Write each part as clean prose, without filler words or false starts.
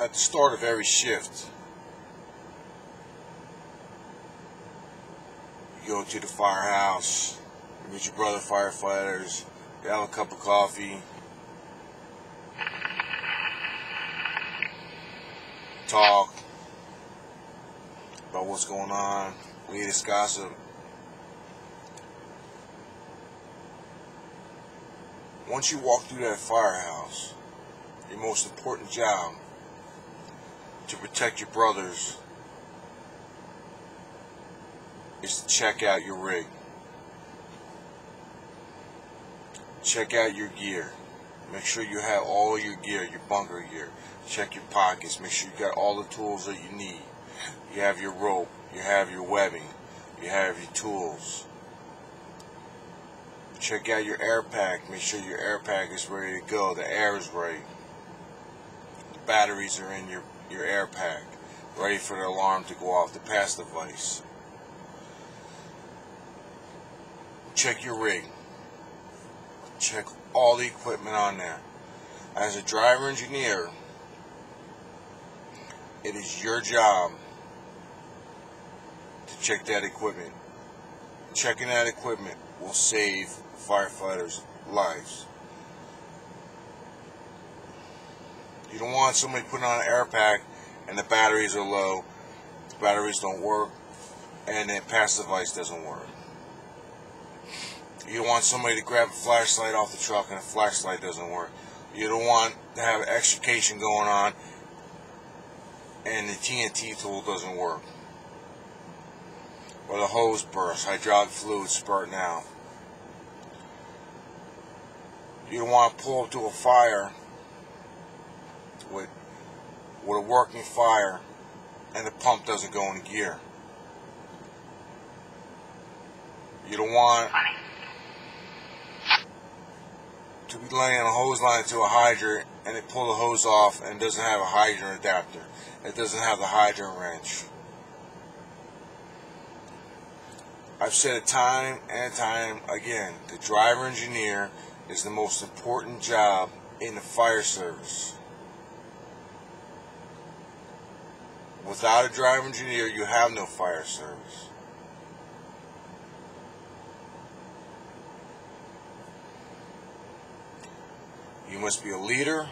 at the start of every shift, you go to the firehouse, you meet your brother firefighters, you have a cup of coffee, talk about what's going on, latest gossip. Once you walk through that firehouse, your most important job to protect your brothers is to check out your rig. Check out your gear. Make sure you have all your gear, your bunker gear. Check your pockets. Make sure you got all the tools that you need. You have your rope. You have your webbing. You have your tools. Check out your air pack. Make sure your air pack is ready to go. The air is right. The batteries are in your air pack, ready for the alarm to go off, the pass device. Check your rig. Check all the equipment on there. As a driver engineer, it is your job to check that equipment. Checking that equipment will save firefighters' lives. You don't want somebody putting on an air pack and the batteries are low, the batteries don't work, and the pass device doesn't work. You don't want somebody to grab a flashlight off the truck and the flashlight doesn't work. You don't want to have extrication going on and the TNT tool doesn't work. Or the hose bursts, hydraulic fluid spurting out. You don't want to pull up to a fire with a working fire and the pump doesn't go into gear. You don't want to be laying a hose line to a hydrant and they pull the hose off and it doesn't have a hydrant adapter. It doesn't have the hydrant wrench. I've said it time and time again, the driver engineer is the most important job in the fire service. Without a driver engineer, you have no fire service. You must be a leader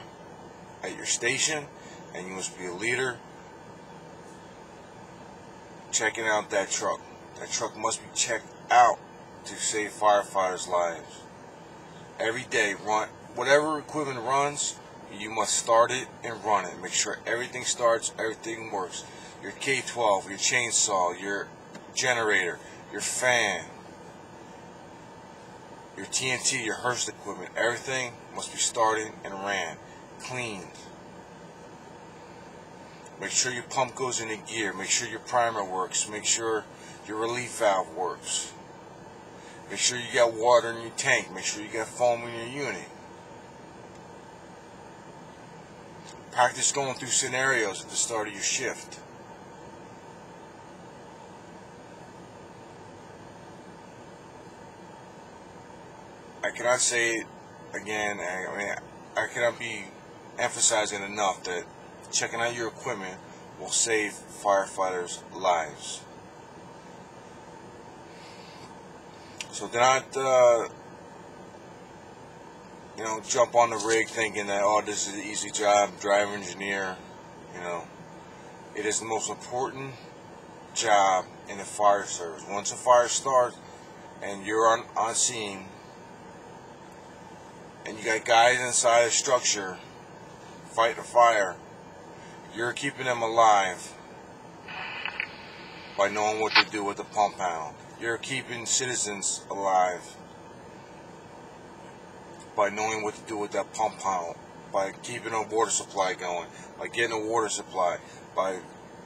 at your station, and you must be a leader checking out that truck. That truck must be checked out to save firefighters' lives. Every day, run whatever equipment runs, you must start it and run it. Make sure everything starts, everything works. Your K-12, your chainsaw, your generator, your fan, your TNT, your Hearst equipment, everything must be started and ran, cleaned. Make sure your pump goes into gear. Make sure your primer works. Make sure your relief valve works. Make sure you got water in your tank. Make sure you got foam in your unit. Practice going through scenarios at the start of your shift. I cannot say it again. I cannot be emphasizing enough that checking out your equipment will save firefighters' lives. So do not, jump on the rig thinking that, oh, this is an easy job, driver engineer. It is the most important job in the fire service. Once a fire starts and you're on scene, and you got guys inside a structure fighting a fire, you're keeping them alive by knowing what to do with the pump panel. You're keeping citizens alive by knowing what to do with that pump panel, by keeping a water supply going, by getting a water supply, by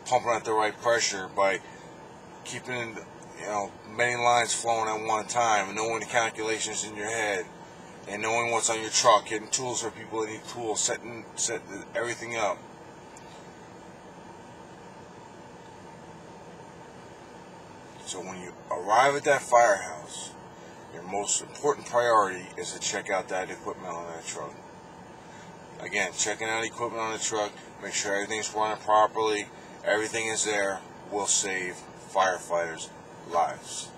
pumping at the right pressure, by keeping many lines flowing at one time, and knowing the calculations in your head, and knowing what's on your truck, getting tools for people that need tools, setting everything up. So when you arrive at that firehouse, your most important priority is to check out that equipment on that truck. Again, checking out equipment on the truck, make sure everything's running properly, everything is there, will save firefighters' lives.